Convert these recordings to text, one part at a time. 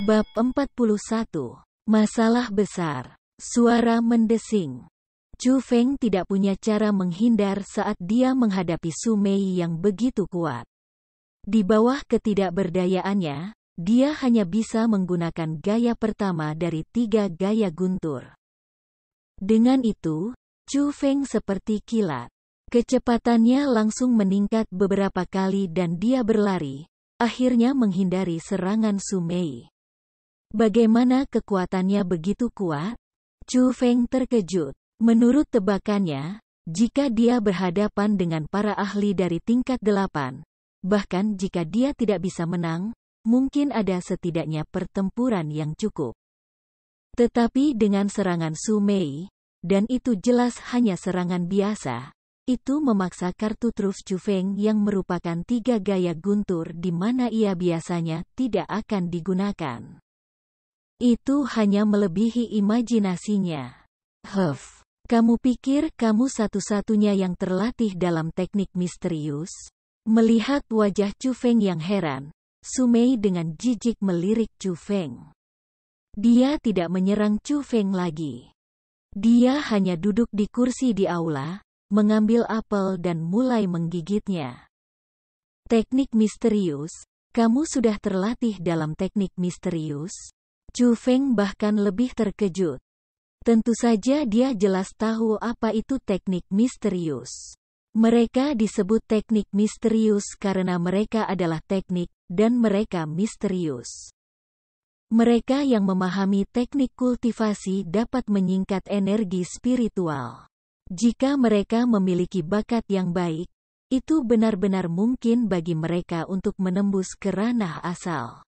Bab 41. Masalah besar. Suara mendesing. Chu Feng tidak punya cara menghindar saat dia menghadapi Su Mei yang begitu kuat. Di bawah ketidakberdayaannya, dia hanya bisa menggunakan gaya pertama dari 3 gaya guntur. Dengan itu, Chu Feng seperti kilat. Kecepatannya langsung meningkat beberapa kali dan dia berlari, akhirnya menghindari serangan Su Mei. Bagaimana kekuatannya begitu kuat? Chu Feng terkejut. Menurut tebakannya, jika dia berhadapan dengan para ahli dari tingkat 8, bahkan jika dia tidak bisa menang, mungkin ada setidaknya pertempuran yang cukup. Tetapi dengan serangan Su Mei, dan itu jelas hanya serangan biasa, itu memaksa kartu truf Chu Feng yang merupakan 3 gaya guntur di mana ia biasanya tidak akan digunakan. Itu hanya melebihi imajinasinya. Kamu pikir kamu satu-satunya yang terlatih dalam teknik misterius? Melihat wajah Chu Feng yang heran, Su Mei dengan jijik melirik Chu Feng. Dia tidak menyerang Chu Feng lagi. Dia hanya duduk di kursi di aula, mengambil apel dan mulai menggigitnya. Teknik misterius? Kamu sudah terlatih dalam teknik misterius? Chu Feng bahkan lebih terkejut. Tentu saja dia jelas tahu apa itu teknik misterius. Mereka disebut teknik misterius karena mereka adalah teknik, dan mereka misterius. Mereka yang memahami teknik kultivasi dapat menyingkat energi spiritual. Jika mereka memiliki bakat yang baik, itu benar-benar mungkin bagi mereka untuk menembus ke ranah asal.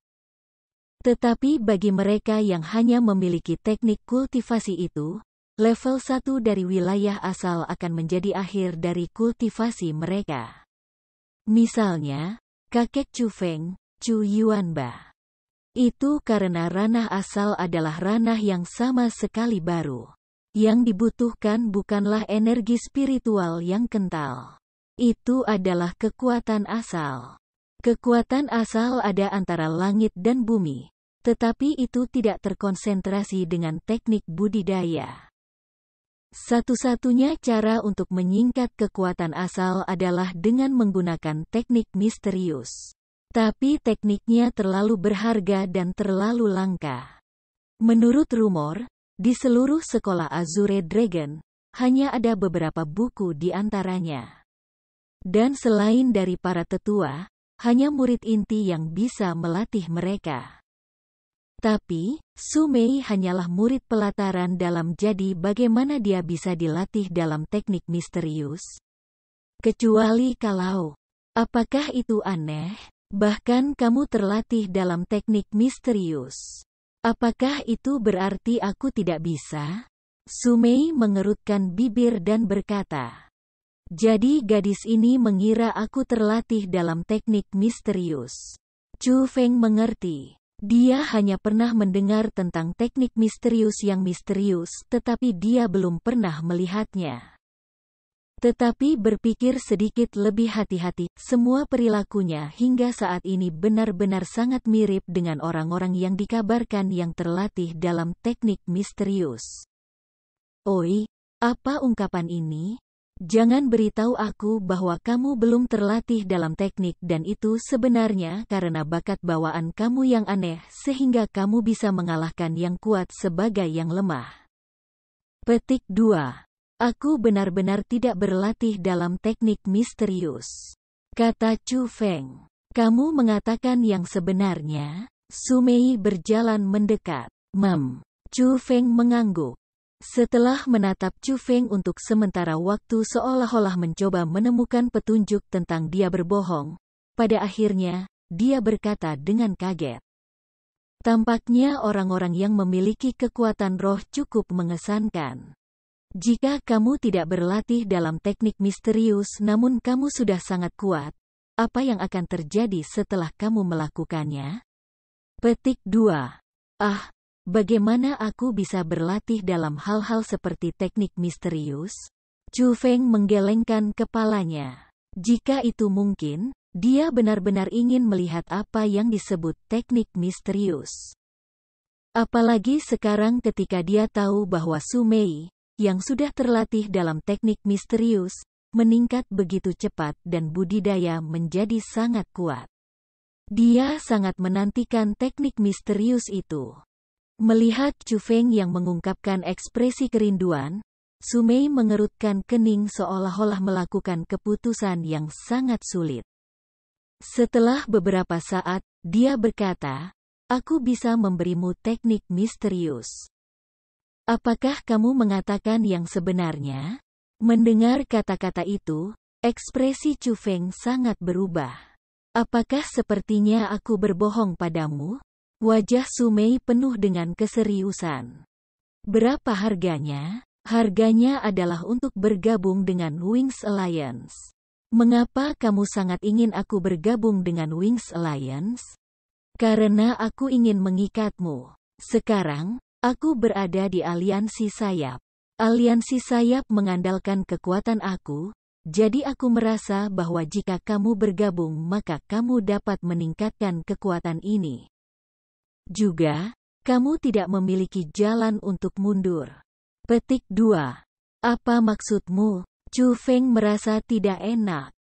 Tetapi bagi mereka yang hanya memiliki teknik kultivasi itu, level 1 dari wilayah asal akan menjadi akhir dari kultivasi mereka. Misalnya, kakek Chu Feng, Chu Yuanba. Itu karena ranah asal adalah ranah yang sama sekali baru. Yang dibutuhkan bukanlah energi spiritual yang kental. Itu adalah kekuatan asal. Kekuatan asal ada antara langit dan bumi, tetapi itu tidak terkonsentrasi dengan teknik budidaya. Satu-satunya cara untuk menyingkat kekuatan asal adalah dengan menggunakan teknik misterius. Tapi tekniknya terlalu berharga dan terlalu langka. Menurut rumor, di seluruh sekolah Azure Dragon, hanya ada beberapa buku di antaranya. Dan selain dari para tetua, hanya murid inti yang bisa melatih mereka. Tapi, Su Mei hanyalah murid pelataran dalam, jadi bagaimana dia bisa dilatih dalam teknik misterius? Kecuali kalau, apakah itu aneh? Bahkan kamu terlatih dalam teknik misterius. Apakah itu berarti aku tidak bisa? Su Mei mengerutkan bibir dan berkata, jadi gadis ini mengira aku terlatih dalam teknik misterius. Chu Feng mengerti. Dia hanya pernah mendengar tentang teknik misterius yang misterius, tetapi dia belum pernah melihatnya. Tetapi berpikir sedikit lebih hati-hati, semua perilakunya hingga saat ini benar-benar sangat mirip dengan orang-orang yang dikabarkan yang terlatih dalam teknik misterius. Oi, apa ungkapan ini? Jangan beritahu aku bahwa kamu belum terlatih dalam teknik dan itu sebenarnya karena bakat bawaan kamu yang aneh sehingga kamu bisa mengalahkan yang kuat sebagai yang lemah. Petik 2. Aku benar-benar tidak berlatih dalam teknik misterius. Kata Chu Feng. Kamu mengatakan yang sebenarnya? Su Mei berjalan mendekat. Chu Feng mengangguk. Setelah menatap Chu Feng untuk sementara waktu seolah-olah mencoba menemukan petunjuk tentang dia berbohong, pada akhirnya, dia berkata dengan kaget. Tampaknya orang-orang yang memiliki kekuatan roh cukup mengesankan. Jika kamu tidak berlatih dalam teknik misterius namun kamu sudah sangat kuat, apa yang akan terjadi setelah kamu melakukannya? Petik 2. Bagaimana aku bisa berlatih dalam hal-hal seperti teknik misterius? Chu Feng menggelengkan kepalanya. Jika itu mungkin, dia benar-benar ingin melihat apa yang disebut teknik misterius. Apalagi sekarang ketika dia tahu bahwa Su Mei, yang sudah terlatih dalam teknik misterius, meningkat begitu cepat dan budidaya menjadi sangat kuat. Dia sangat menantikan teknik misterius itu. Melihat Chu Feng yang mengungkapkan ekspresi kerinduan, Su Mei mengerutkan kening seolah-olah melakukan keputusan yang sangat sulit. Setelah beberapa saat, dia berkata, "Aku bisa memberimu teknik misterius. Apakah kamu mengatakan yang sebenarnya?" Mendengar kata-kata itu, ekspresi Chu Feng sangat berubah. "Apakah sepertinya aku berbohong padamu?" Wajah Su Mei penuh dengan keseriusan. "Berapa harganya?" "Harganya adalah untuk bergabung dengan Wings Alliance." "Mengapa kamu sangat ingin aku bergabung dengan Wings Alliance?" "Karena aku ingin mengikatmu. Sekarang, aku berada di aliansi sayap. Aliansi sayap mengandalkan kekuatan aku, jadi aku merasa bahwa jika kamu bergabung maka kamu dapat meningkatkan kekuatan ini. Juga, kamu tidak memiliki jalan untuk mundur." Petik 2. Apa maksudmu? Chu Feng merasa tidak enak.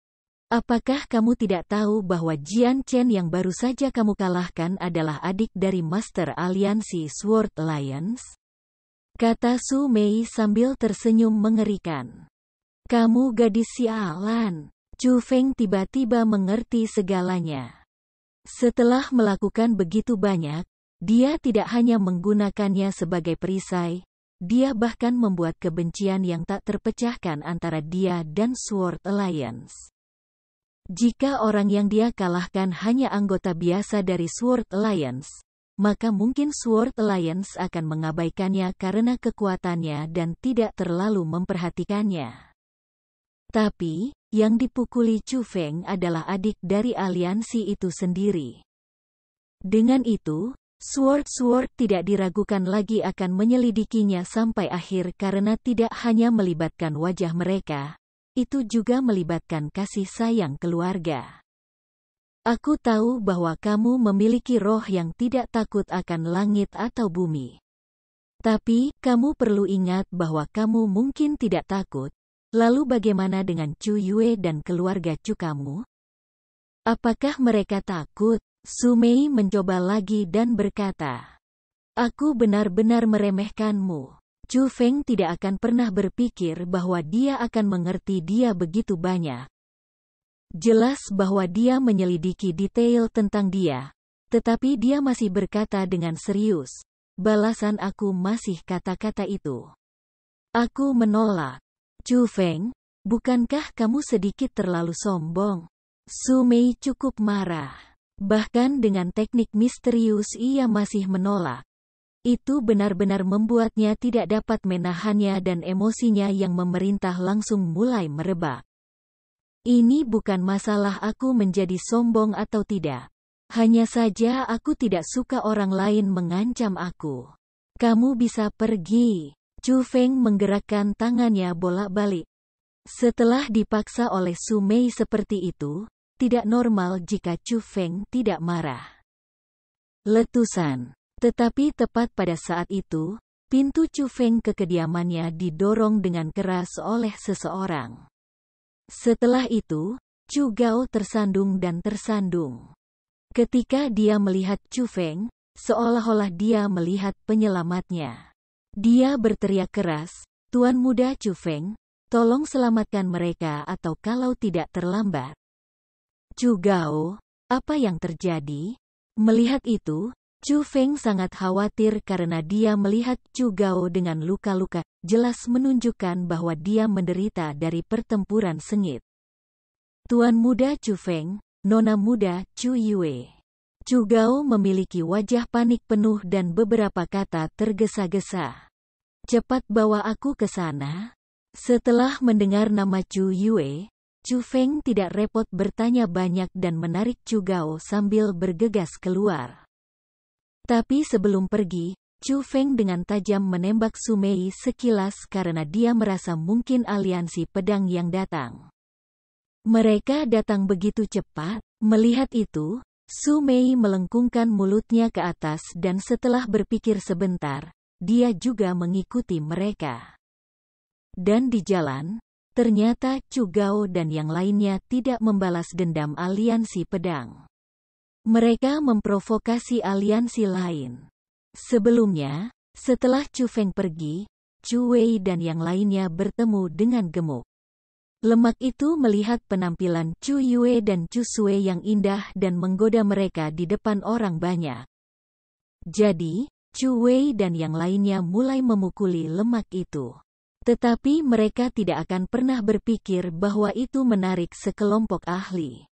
"Apakah kamu tidak tahu bahwa Jian Chen yang baru saja kamu kalahkan adalah adik dari Master Aliansi Sword Alliance?" Kata Su Mei sambil tersenyum mengerikan. "Kamu gadis sialan." Chu Feng tiba-tiba mengerti segalanya. Setelah melakukan begitu banyak, dia tidak hanya menggunakannya sebagai perisai, dia bahkan membuat kebencian yang tak terpecahkan antara dia dan Sword Alliance. Jika orang yang dia kalahkan hanya anggota biasa dari Sword Alliance, maka mungkin Sword Alliance akan mengabaikannya karena kekuatannya dan tidak terlalu memperhatikannya. Tapi, yang dipukuli Chu Feng adalah adik dari aliansi itu sendiri. Dengan itu, Sword tidak diragukan lagi akan menyelidikinya sampai akhir karena tidak hanya melibatkan wajah mereka, itu juga melibatkan kasih sayang keluarga. "Aku tahu bahwa kamu memiliki roh yang tidak takut akan langit atau bumi. Tapi, kamu perlu ingat bahwa kamu mungkin tidak takut. Lalu bagaimana dengan Chu Yue dan keluarga Chu kamu? Apakah mereka takut?" Su Mei mencoba lagi dan berkata, "Aku benar-benar meremehkanmu." Chu Feng tidak akan pernah berpikir bahwa dia akan mengerti dia begitu banyak. Jelas bahwa dia menyelidiki detail tentang dia, tetapi dia masih berkata dengan serius, "Balasan aku masih kata-kata itu." "Aku menolak." "Chu Feng, bukankah kamu sedikit terlalu sombong?" Su Mei cukup marah. Bahkan dengan teknik misterius ia masih menolak. Itu benar-benar membuatnya tidak dapat menahannya dan emosinya yang memerintah langsung mulai merebak. "Ini bukan masalah aku menjadi sombong atau tidak. Hanya saja aku tidak suka orang lain mengancam aku. Kamu bisa pergi." Chu Feng menggerakkan tangannya bolak-balik. Setelah dipaksa oleh Su Mei seperti itu, tidak normal jika Chu Feng tidak marah. Letusan. Tetapi tepat pada saat itu, pintu Chu Feng ke kediamannya didorong dengan keras oleh seseorang. Setelah itu, Chu Gao tersandung dan tersandung. Ketika dia melihat Chu Feng, seolah-olah dia melihat penyelamatnya. Dia berteriak keras, "Tuan muda Chu Feng, tolong selamatkan mereka atau kalau tidak terlambat." "Chu Gao, apa yang terjadi?" Melihat itu, Chu Feng sangat khawatir karena dia melihat Chu Gao dengan luka-luka, jelas menunjukkan bahwa dia menderita dari pertempuran sengit. "Tuan muda Chu Feng, Nona muda Chu Yue." Chu Gao memiliki wajah panik penuh dan beberapa kata tergesa-gesa. "Cepat bawa aku ke sana." Setelah mendengar nama Chu Yue, Chu Feng tidak repot bertanya banyak dan menarik Chu Gao sambil bergegas keluar. Tapi sebelum pergi, Chu Feng dengan tajam menembak Su Mei sekilas karena dia merasa mungkin aliansi pedang yang datang. Mereka datang begitu cepat. Melihat itu, Su Mei melengkungkan mulutnya ke atas dan setelah berpikir sebentar, dia juga mengikuti mereka. Dan di jalan, ternyata Chu Gao dan yang lainnya tidak membalas dendam aliansi pedang. Mereka memprovokasi aliansi lain. Sebelumnya, setelah Chu Feng pergi, Chu Wei dan yang lainnya bertemu dengan gemuk. Lemak itu melihat penampilan Chu Yue dan Chu Sue yang indah dan menggoda mereka di depan orang banyak. Jadi, Chu Wei dan yang lainnya mulai memukuli lemak itu. Tetapi mereka tidak akan pernah berpikir bahwa itu menarik sekelompok ahli.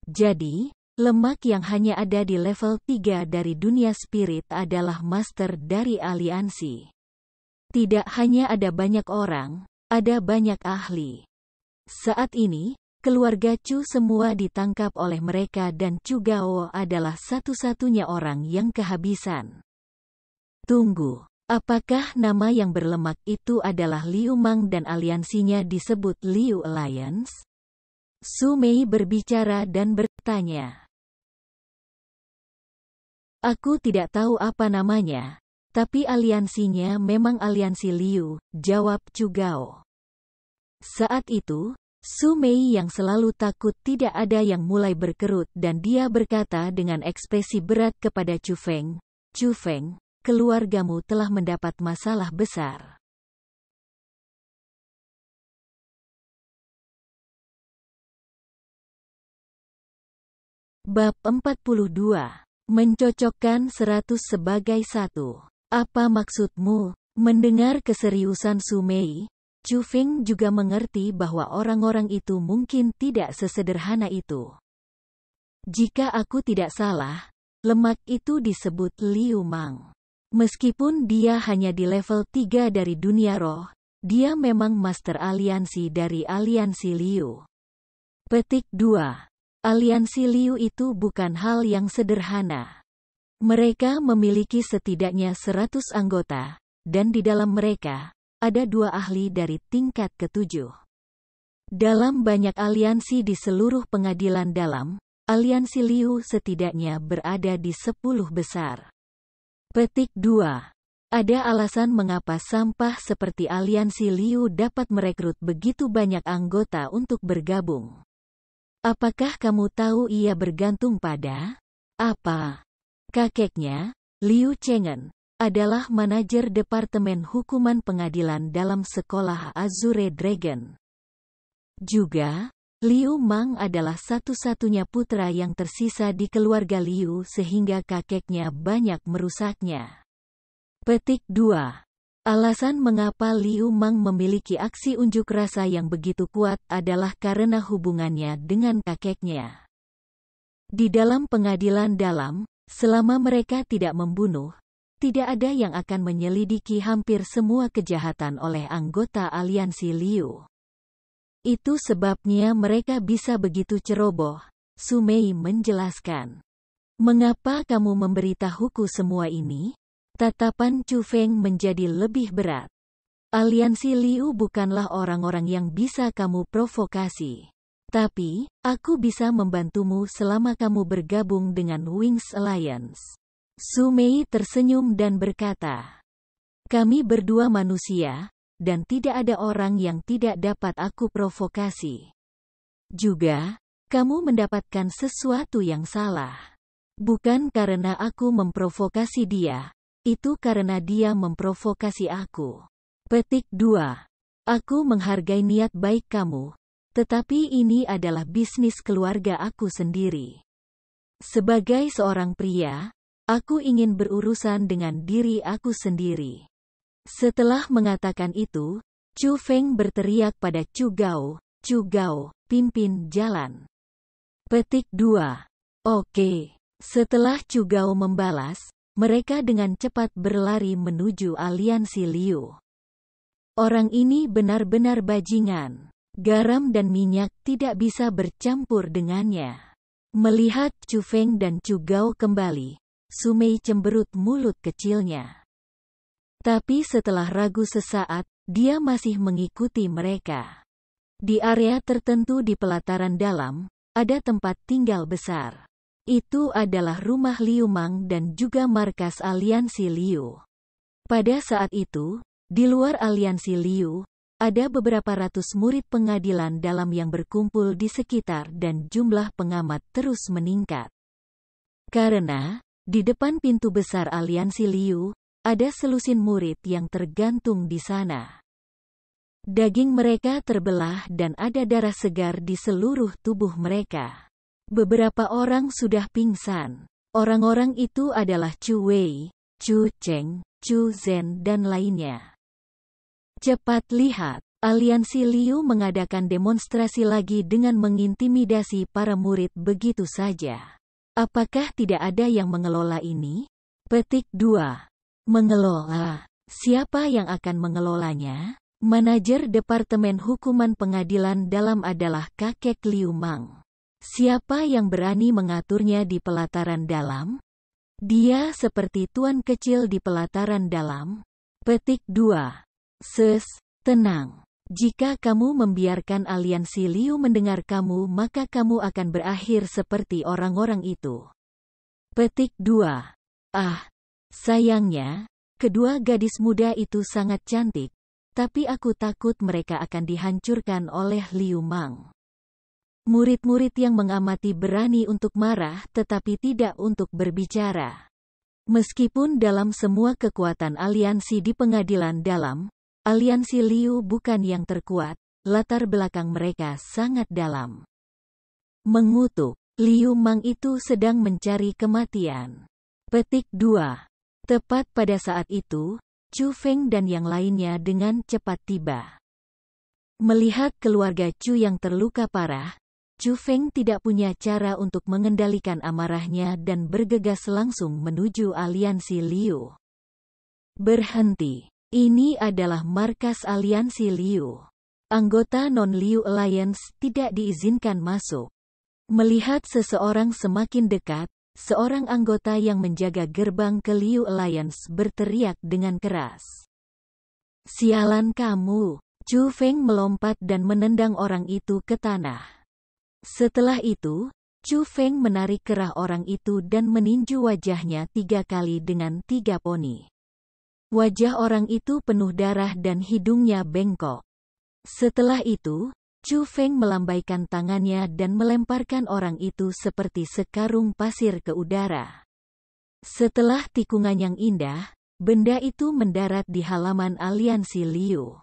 Jadi, lemak yang hanya ada di level 3 dari dunia spirit adalah master dari aliansi. Tidak hanya ada banyak orang, ada banyak ahli. Saat ini, keluarga Chu semua ditangkap oleh mereka dan Chu Gao adalah satu-satunya orang yang kehabisan. Tunggu, apakah nama yang berlemak itu adalah Liu Mang dan aliansinya disebut Liu Alliance? Su Mei berbicara dan bertanya. Aku tidak tahu apa namanya, tapi aliansinya memang aliansi Liu, jawab Chu Gao. Saat itu, Su Mei yang selalu takut tidak ada yang mulai berkerut dan dia berkata dengan ekspresi berat kepada Chu Feng, "Chu Feng, keluargamu telah mendapat masalah besar." Bab 42. Mencocokkan 100 sebagai 1. Apa maksudmu? Mendengar keseriusan Su Mei, Chu Feng juga mengerti bahwa orang-orang itu mungkin tidak sesederhana itu. Jika aku tidak salah, lemak itu disebut Liu Mang. Meskipun dia hanya di level 3 dari dunia roh, dia memang master aliansi dari aliansi Liu. Petik 2. Aliansi Liu itu bukan hal yang sederhana. Mereka memiliki setidaknya 100 anggota, dan di dalam mereka, ada 2 ahli dari tingkat ke-7. Dalam banyak aliansi di seluruh pengadilan dalam, aliansi Liu setidaknya berada di 10 besar. Petik 2. Ada alasan mengapa sampah seperti aliansi Liu dapat merekrut begitu banyak anggota untuk bergabung. Apakah kamu tahu ia bergantung pada apa? Kakeknya, Liu Chengen, adalah manajer Departemen Hukuman Pengadilan dalam Sekolah Azure Dragon. Juga, Liu Mang adalah satu-satunya putra yang tersisa di keluarga Liu sehingga kakeknya banyak merusaknya. Petik 2. Alasan mengapa Liu Mang memiliki aksi unjuk rasa yang begitu kuat adalah karena hubungannya dengan kakeknya. Di dalam pengadilan dalam, selama mereka tidak membunuh, tidak ada yang akan menyelidiki hampir semua kejahatan oleh anggota aliansi Liu. Itu sebabnya mereka bisa begitu ceroboh, Su Mei menjelaskan. Mengapa kamu memberitahuku semua ini? Tatapan Chu Feng menjadi lebih berat. Aliansi Liu bukanlah orang-orang yang bisa kamu provokasi. Tapi, aku bisa membantumu selama kamu bergabung dengan Wings Alliance. Su Mei tersenyum dan berkata, kami berdua manusia, dan tidak ada orang yang tidak dapat aku provokasi. Juga, kamu mendapatkan sesuatu yang salah. Bukan karena aku memprovokasi dia, itu karena dia memprovokasi aku. Petik 2. Aku menghargai niat baik kamu, tetapi ini adalah bisnis keluarga aku sendiri. Sebagai seorang pria, aku ingin berurusan dengan diri aku sendiri. Setelah mengatakan itu, Chu Feng berteriak pada Chu Gao, pimpin jalan. Petik 2. Oke. Setelah Chu Gao membalas, mereka dengan cepat berlari menuju aliansi Liu. Orang ini benar-benar bajingan. Garam dan minyak tidak bisa bercampur dengannya. Melihat Chu Feng dan Chu Gao kembali, Su Mei cemberut mulut kecilnya. Tapi setelah ragu sesaat, dia masih mengikuti mereka. Di area tertentu di pelataran dalam, ada tempat tinggal besar. Itu adalah rumah Liu Mang dan juga markas aliansi Liu. Pada saat itu, di luar aliansi Liu, ada beberapa ratus murid pengadilan dalam yang berkumpul di sekitar dan jumlah pengamat terus meningkat. Karena, di depan pintu besar aliansi Liu, ada selusin murid yang tergantung di sana. Daging mereka terbelah dan ada darah segar di seluruh tubuh mereka. Beberapa orang sudah pingsan. Orang-orang itu adalah Chu Wei, Chu Cheng, Chu Zhen dan lainnya. Cepat lihat, aliansi Liu mengadakan demonstrasi lagi dengan mengintimidasi para murid begitu saja. Apakah tidak ada yang mengelola ini? Petik 2. Mengelola. Siapa yang akan mengelolanya? Manajer Departemen Hukuman Pengadilan Dalam adalah kakek Liu Mang. Siapa yang berani mengaturnya di pelataran dalam? Dia seperti tuan kecil di pelataran dalam. Petik 2. Tenang. Jika kamu membiarkan aliansi Liu mendengar kamu, maka kamu akan berakhir seperti orang-orang itu. Petik 2. Sayangnya, kedua gadis muda itu sangat cantik, tapi aku takut mereka akan dihancurkan oleh Liu Mang. Murid-murid yang mengamati berani untuk marah tetapi tidak untuk berbicara. Meskipun dalam semua kekuatan aliansi di pengadilan dalam, aliansi Liu bukan yang terkuat, latar belakang mereka sangat dalam. Mengutuk, Liu Mang itu sedang mencari kematian. Petik 2. Tepat pada saat itu, Chu Feng dan yang lainnya dengan cepat tiba. Melihat keluarga Chu yang terluka parah, Chu Feng tidak punya cara untuk mengendalikan amarahnya dan bergegas langsung menuju aliansi Liu. Berhenti. Ini adalah markas aliansi Liu. Anggota Non-Liu Alliance tidak diizinkan masuk. Melihat seseorang semakin dekat, seorang anggota yang menjaga gerbang ke Liu Alliance berteriak dengan keras. Sialan kamu! Chu Feng melompat dan menendang orang itu ke tanah. Setelah itu, Chu Feng menarik kerah orang itu dan meninju wajahnya 3 kali dengan 3 poni. Wajah orang itu penuh darah dan hidungnya bengkok. Setelah itu, Chu Feng melambaikan tangannya dan melemparkan orang itu seperti sekarung pasir ke udara. Setelah tikungan yang indah, benda itu mendarat di halaman aliansi Liu.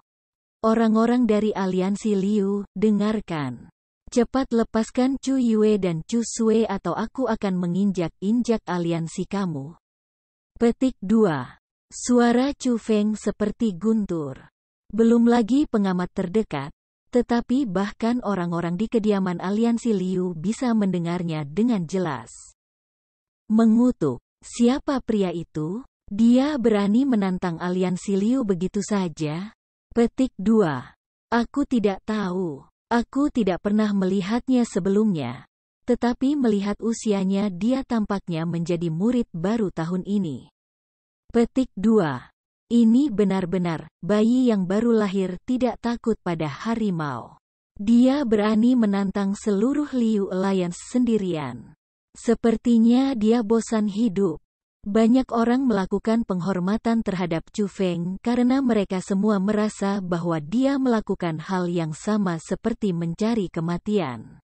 Orang-orang dari aliansi Liu, dengarkan. Cepat lepaskan Chu Yue dan Chu Sui atau aku akan menginjak-injak aliansi kamu. Petik 2. Suara Chu Feng seperti guntur. Belum lagi pengamat terdekat, tetapi bahkan orang-orang di kediaman aliansi Liu bisa mendengarnya dengan jelas. Mengutuk, siapa pria itu? Dia berani menantang aliansi Liu begitu saja? Petik 2. Aku tidak tahu. Aku tidak pernah melihatnya sebelumnya. Tetapi melihat usianya dia tampaknya menjadi murid baru tahun ini. Petik 2. Ini benar-benar, bayi yang baru lahir tidak takut pada harimau. Dia berani menantang seluruh Liu Alliance sendirian. Sepertinya dia bosan hidup. Banyak orang melakukan penghormatan terhadap Chu Feng karena mereka semua merasa bahwa dia melakukan hal yang sama seperti mencari kematian.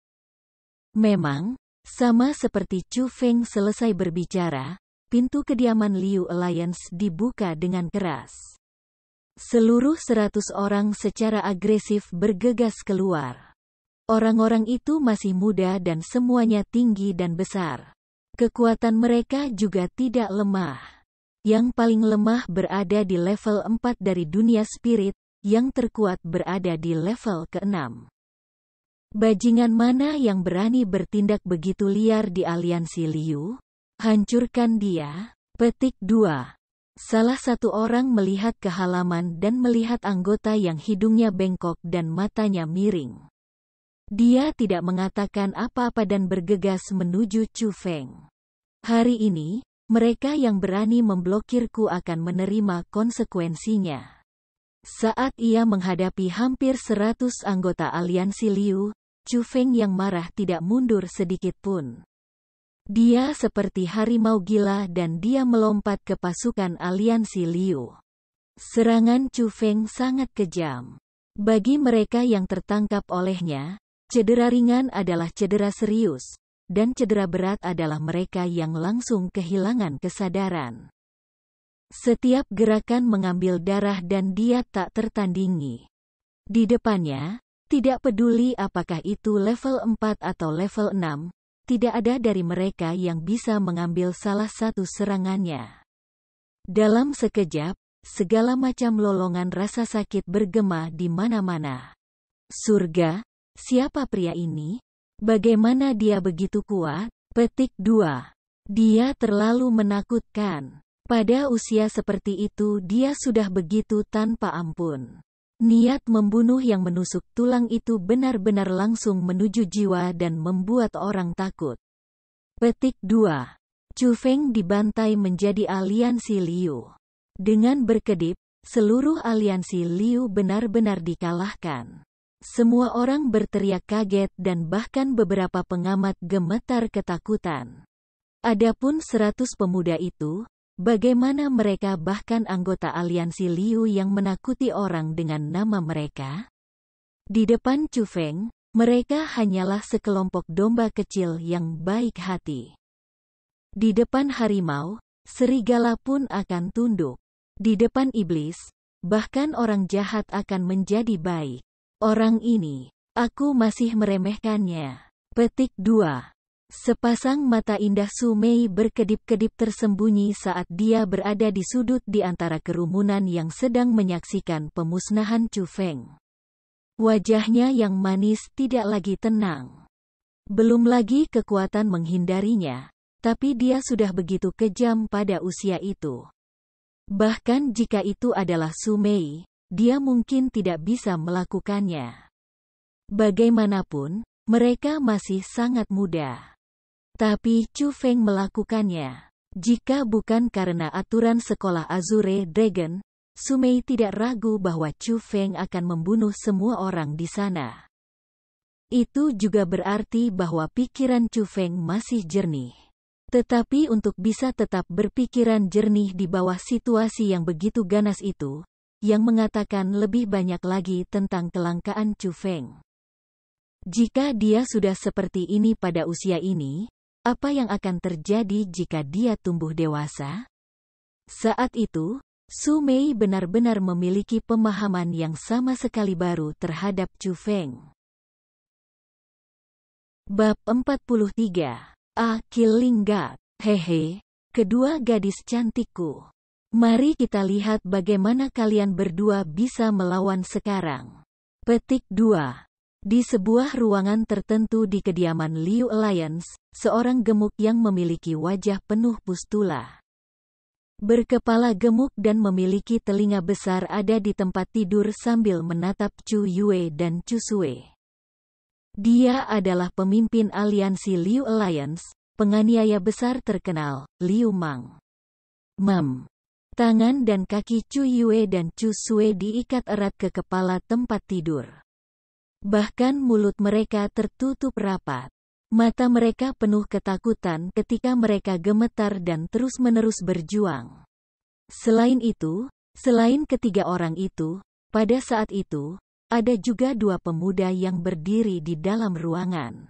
Memang, sama seperti Chu Feng selesai berbicara, pintu kediaman Liu Alliance dibuka dengan keras. Seluruh 100 orang secara agresif bergegas keluar. Orang-orang itu masih muda dan semuanya tinggi dan besar. Kekuatan mereka juga tidak lemah. Yang paling lemah berada di level 4 dari dunia spirit, yang terkuat berada di level ke-6. Bajingan mana yang berani bertindak begitu liar di aliansi Liu? Hancurkan dia. Petik 2. Salah satu orang melihat ke halaman dan melihat anggota yang hidungnya bengkok dan matanya miring. Dia tidak mengatakan apa-apa dan bergegas menuju Chu Feng. Hari ini, mereka yang berani memblokirku akan menerima konsekuensinya. Saat ia menghadapi hampir 100 anggota aliansi Liu, Chu Feng yang marah tidak mundur sedikit pun. Dia seperti harimau gila dan dia melompat ke pasukan aliansi Liu. Serangan Chu Feng sangat kejam. Bagi mereka yang tertangkap olehnya, cedera ringan adalah cedera serius, dan cedera berat adalah mereka yang langsung kehilangan kesadaran. Setiap gerakan mengambil darah dan dia tak tertandingi. Di depannya, tidak peduli apakah itu level 4 atau level 6, tidak ada dari mereka yang bisa mengambil salah satu serangannya. Dalam sekejap, segala macam lolongan rasa sakit bergema di mana-mana. Surga, siapa pria ini? Bagaimana dia begitu kuat? Petik 2. Dia terlalu menakutkan. Pada usia seperti itu dia sudah begitu tanpa ampun. Niat membunuh yang menusuk tulang itu benar-benar langsung menuju jiwa dan membuat orang takut. Petik 2. Chu Feng dibantai menjadi aliansi Liu. Dengan berkedip, seluruh aliansi Liu benar-benar dikalahkan. Semua orang berteriak kaget dan bahkan beberapa pengamat gemetar ketakutan. Adapun 100 pemuda itu, bagaimana mereka bahkan anggota aliansi Liu yang menakuti orang dengan nama mereka? Di depan Chu Feng, mereka hanyalah sekelompok domba kecil yang baik hati. Di depan harimau, serigala pun akan tunduk. Di depan iblis, bahkan orang jahat akan menjadi baik. Orang ini, aku masih meremehkannya. Petik 2. Sepasang mata indah Su Mei berkedip-kedip tersembunyi saat dia berada di sudut di antara kerumunan yang sedang menyaksikan pemusnahan Chu Feng. Wajahnya yang manis tidak lagi tenang. Belum lagi kekuatan menghindarinya, tapi dia sudah begitu kejam pada usia itu. Bahkan jika itu adalah Su Mei, dia mungkin tidak bisa melakukannya. Bagaimanapun, mereka masih sangat muda. Tapi Chu Feng melakukannya. Jika bukan karena aturan sekolah Azure Dragon, Su Mei tidak ragu bahwa Chu Feng akan membunuh semua orang di sana. Itu juga berarti bahwa pikiran Chu Feng masih jernih. Tetapi untuk bisa tetap berpikiran jernih di bawah situasi yang begitu ganas itu, yang mengatakan lebih banyak lagi tentang kelangkaan Chu Feng. Jika dia sudah seperti ini pada usia ini, apa yang akan terjadi jika dia tumbuh dewasa? Saat itu, Su Mei benar-benar memiliki pemahaman yang sama sekali baru terhadap Chu Feng. Bab 43. Killing God. Hehe, kedua gadis cantikku. Mari kita lihat bagaimana kalian berdua bisa melawan sekarang. Petik 2. Di sebuah ruangan tertentu di kediaman Liu Alliance, seorang gemuk yang memiliki wajah penuh pustula. Berkepala gemuk dan memiliki telinga besar ada di tempat tidur sambil menatap Chu Yue dan Chu Sue. Dia adalah pemimpin aliansi Liu Alliance, penganiaya besar terkenal, Liu Mang. Tangan dan kaki Chu Yue dan Chu Sue diikat erat ke kepala tempat tidur. Bahkan mulut mereka tertutup rapat. Mata mereka penuh ketakutan ketika mereka gemetar dan terus-menerus berjuang. Selain itu, selain ketiga orang itu, pada saat itu, ada juga dua pemuda yang berdiri di dalam ruangan.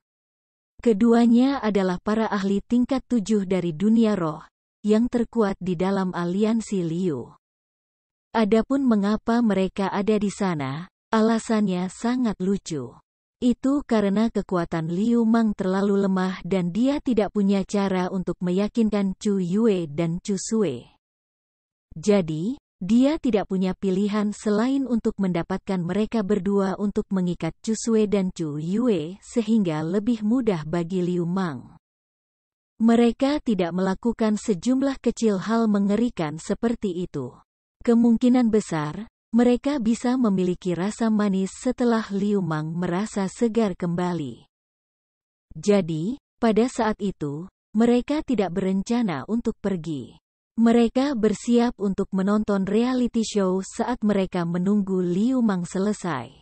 Keduanya adalah para ahli tingkat 7 dari dunia roh, yang terkuat di dalam aliansi Liu. Adapun mengapa mereka ada di sana, alasannya sangat lucu. Itu karena kekuatan Liu Mang terlalu lemah dan dia tidak punya cara untuk meyakinkan Chu Yue dan Chu Sue. Jadi, dia tidak punya pilihan selain untuk mendapatkan mereka berdua untuk mengikat Chu Sue dan Chu Yue sehingga lebih mudah bagi Liu Mang. Mereka tidak melakukan sejumlah kecil hal mengerikan seperti itu. Kemungkinan besar, mereka bisa memiliki rasa manis setelah Liu Mang merasa segar kembali. Jadi, pada saat itu, mereka tidak berencana untuk pergi. Mereka bersiap untuk menonton reality show saat mereka menunggu Liu Mang selesai.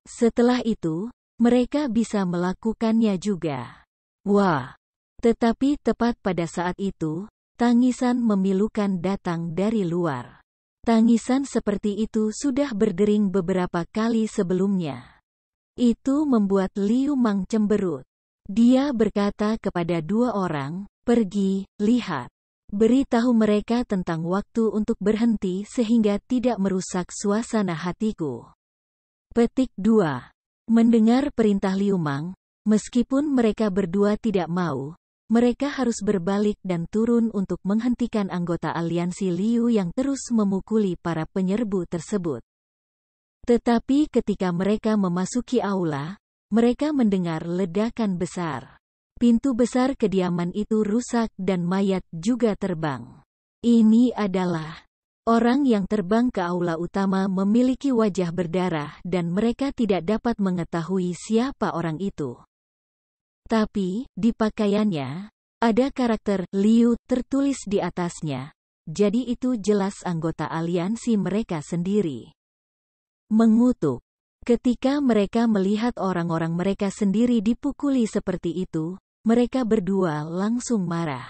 Setelah itu, mereka bisa melakukannya juga. Wah, Tetapi tepat pada saat itu, tangisan memilukan datang dari luar. Tangisan seperti itu sudah berdering beberapa kali sebelumnya. Itu membuat Liu Mang cemberut. Dia berkata kepada dua orang, "Pergi, lihat. Beritahu mereka tentang waktu untuk berhenti sehingga tidak merusak suasana hatiku." Petik 2. Mendengar perintah Liu Mang, meskipun mereka berdua tidak mau, mereka harus berbalik dan turun untuk menghentikan anggota aliansi Liu yang terus memukuli para penyerbu tersebut. Tetapi ketika mereka memasuki aula, mereka mendengar ledakan besar. Pintu besar kediaman itu rusak dan mayat juga terbang. Ini adalah orang yang terbang ke aula utama memiliki wajah berdarah dan mereka tidak dapat mengetahui siapa orang itu. Tapi, di pakaiannya, ada karakter Liu tertulis di atasnya, jadi itu jelas anggota aliansi mereka sendiri. Mengutuk. Ketika mereka melihat orang-orang mereka sendiri dipukuli seperti itu, mereka berdua langsung marah.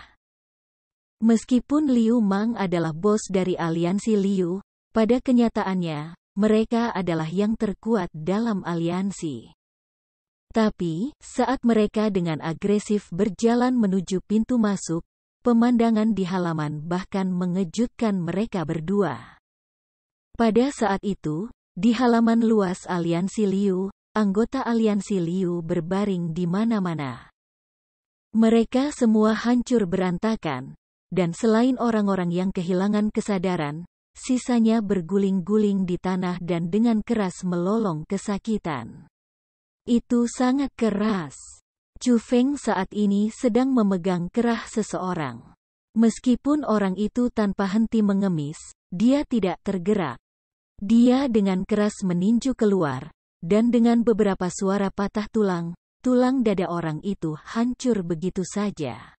Meskipun Liu Mang adalah bos dari aliansi Liu, pada kenyataannya, mereka adalah yang terkuat dalam aliansi. Tapi, saat mereka dengan agresif berjalan menuju pintu masuk, pemandangan di halaman bahkan mengejutkan mereka berdua. Pada saat itu, di halaman luas aliansi Liu, anggota aliansi Liu berbaring di mana-mana. Mereka semua hancur berantakan, dan selain orang-orang yang kehilangan kesadaran, sisanya berguling-guling di tanah dan dengan keras melolong kesakitan. Itu sangat keras. Chu Feng saat ini sedang memegang kerah seseorang. Meskipun orang itu tanpa henti mengemis, dia tidak tergerak. Dia dengan keras meninju keluar, dan dengan beberapa suara patah tulang, tulang dada orang itu hancur begitu saja.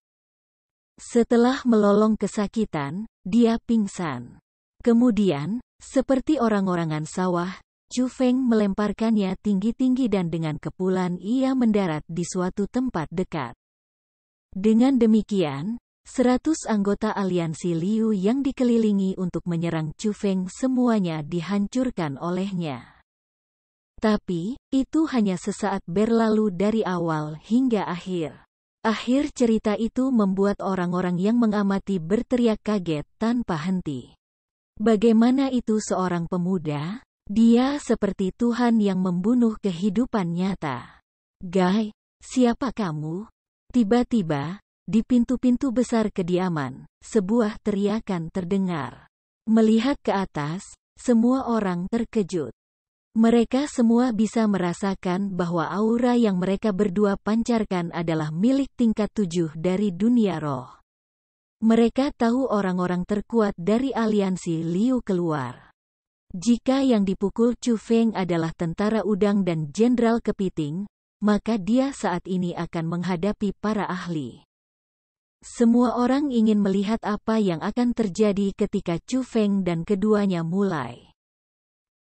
Setelah melolong kesakitan, dia pingsan. Kemudian, seperti orang-orangan sawah, Chu Feng melemparkannya tinggi-tinggi dan dengan kepulan ia mendarat di suatu tempat dekat. Dengan demikian, 100 anggota aliansi Liu yang dikelilingi untuk menyerang Chu Feng semuanya dihancurkan olehnya. Tapi, itu hanya sesaat berlalu dari awal hingga akhir. Akhir cerita itu membuat orang-orang yang mengamati berteriak kaget tanpa henti. Bagaimana itu seorang pemuda? Dia seperti Tuhan yang membunuh kehidupan nyata. "Guy, siapa kamu?" Tiba-tiba, di pintu-pintu besar kediaman, sebuah teriakan terdengar. Melihat ke atas, semua orang terkejut. Mereka semua bisa merasakan bahwa aura yang mereka berdua pancarkan adalah milik tingkat 7 dari dunia roh. Mereka tahu orang-orang terkuat dari aliansi Liu keluar. Jika yang dipukul Chu Feng adalah tentara udang dan jenderal kepiting, maka dia saat ini akan menghadapi para ahli. Semua orang ingin melihat apa yang akan terjadi ketika Chu Feng dan keduanya mulai.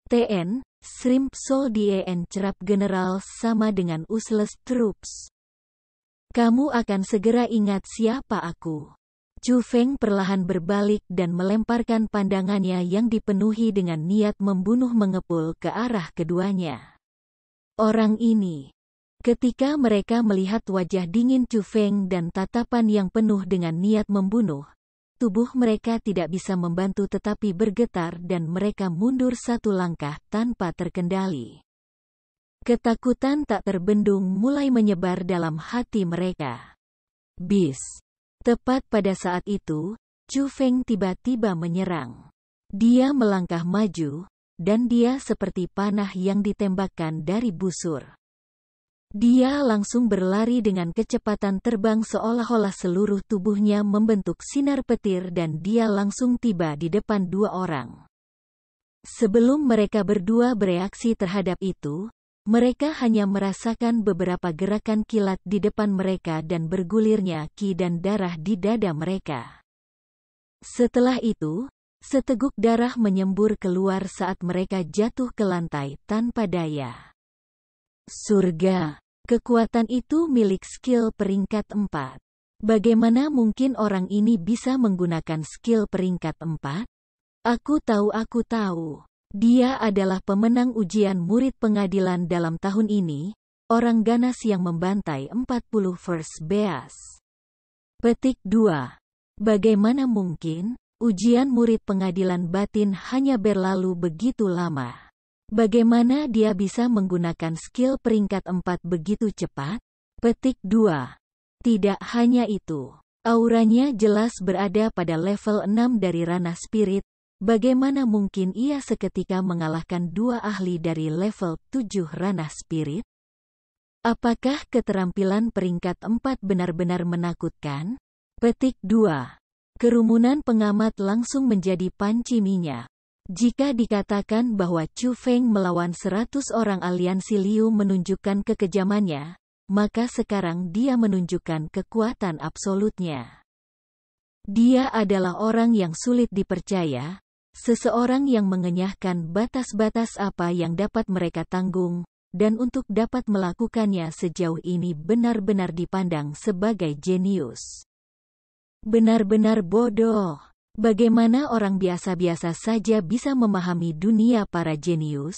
TN, Shrimp Soldien cerap general sama dengan useless troops. Kamu akan segera ingat siapa aku. Chu Feng perlahan berbalik dan melemparkan pandangannya yang dipenuhi dengan niat membunuh mengepul ke arah keduanya. Orang ini. Ketika mereka melihat wajah dingin Chu Feng dan tatapan yang penuh dengan niat membunuh, tubuh mereka tidak bisa membantu tetapi bergetar dan mereka mundur satu langkah tanpa terkendali. Ketakutan tak terbendung mulai menyebar dalam hati mereka. Bis. Tepat pada saat itu, Chu Feng tiba-tiba menyerang. Dia melangkah maju, dan dia seperti panah yang ditembakkan dari busur. Dia langsung berlari dengan kecepatan terbang seolah-olah seluruh tubuhnya membentuk sinar petir dan dia langsung tiba di depan dua orang. Sebelum mereka berdua bereaksi terhadap itu, mereka hanya merasakan beberapa gerakan kilat di depan mereka dan bergulirnya ki dan darah di dada mereka. Setelah itu, seteguk darah menyembur keluar saat mereka jatuh ke lantai tanpa daya. Surga. Kekuatan itu milik skill peringkat 4. Bagaimana mungkin orang ini bisa menggunakan skill peringkat 4? Aku tahu. Dia adalah pemenang ujian murid pengadilan dalam tahun ini, orang ganas yang membantai 40 first beas. Petik 2. Bagaimana mungkin ujian murid pengadilan batin hanya berlalu begitu lama? Bagaimana dia bisa menggunakan skill peringkat 4 begitu cepat? Petik 2. Tidak hanya itu. Auranya jelas berada pada level 6 dari ranah spirit. Bagaimana mungkin ia seketika mengalahkan 2 ahli dari level 7 ranah spirit? Apakah keterampilan peringkat 4 benar-benar menakutkan? Petik 2. Kerumunan pengamat langsung menjadi panci minyak. Jika dikatakan bahwa Chu Feng melawan 100 orang aliansi Liu menunjukkan kekejamannya, maka sekarang dia menunjukkan kekuatan absolutnya. Dia adalah orang yang sulit dipercaya, seseorang yang mengenyahkan batas-batas apa yang dapat mereka tanggung, dan untuk dapat melakukannya sejauh ini benar-benar dipandang sebagai jenius. Benar-benar bodoh. Bagaimana orang biasa-biasa saja bisa memahami dunia para jenius?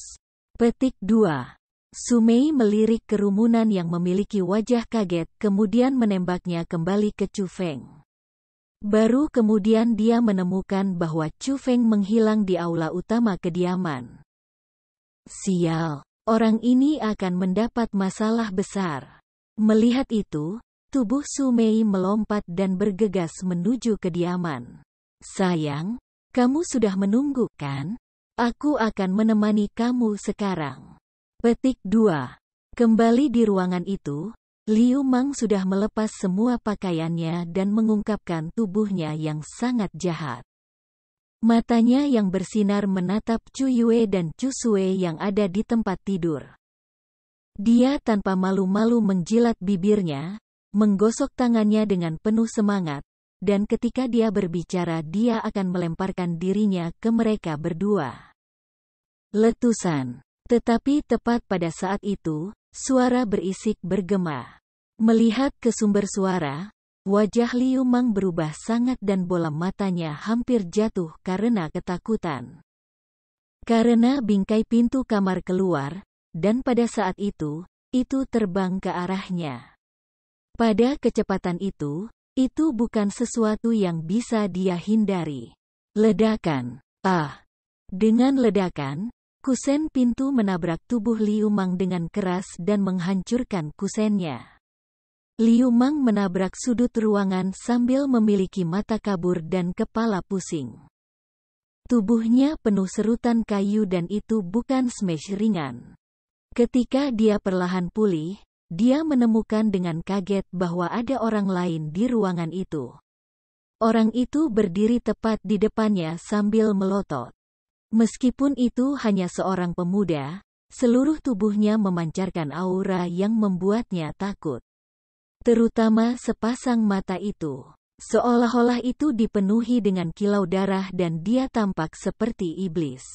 Petik 2. Sumei melirik kerumunan yang memiliki wajah kaget kemudian menembaknya kembali ke Chu Feng. Baru kemudian dia menemukan bahwa Chu Feng menghilang di aula utama kediaman. Sial, orang ini akan mendapat masalah besar. Melihat itu, tubuh Sumei melompat dan bergegas menuju kediaman. Sayang, kamu sudah menunggu kan? Aku akan menemani kamu sekarang. Petik 2. Kembali di ruangan itu, Liu Mang sudah melepas semua pakaiannya dan mengungkapkan tubuhnya yang sangat jahat. Matanya yang bersinar menatap Chu Yue dan Chu Sue yang ada di tempat tidur. Dia tanpa malu-malu menjilat bibirnya, menggosok tangannya dengan penuh semangat, dan ketika dia berbicara dia akan melemparkan dirinya ke mereka berdua. Letusan. Tetapi tepat pada saat itu, suara berisik bergema. Melihat ke sumber suara, wajah Liu Mang berubah sangat dan bola matanya hampir jatuh karena ketakutan. Karena bingkai pintu kamar keluar, dan pada saat itu terbang ke arahnya. Pada kecepatan itu bukan sesuatu yang bisa dia hindari. Ledakan. Dengan ledakan, kusen pintu menabrak tubuh Liu Mang dengan keras dan menghancurkan kusennya. Liu Mang menabrak sudut ruangan sambil memiliki mata kabur dan kepala pusing. Tubuhnya penuh serutan kayu dan itu bukan smash ringan. Ketika dia perlahan pulih, dia menemukan dengan kaget bahwa ada orang lain di ruangan itu. Orang itu berdiri tepat di depannya sambil melotot. Meskipun itu hanya seorang pemuda, seluruh tubuhnya memancarkan aura yang membuatnya takut. Terutama sepasang mata itu. Seolah-olah itu dipenuhi dengan kilau darah dan dia tampak seperti iblis.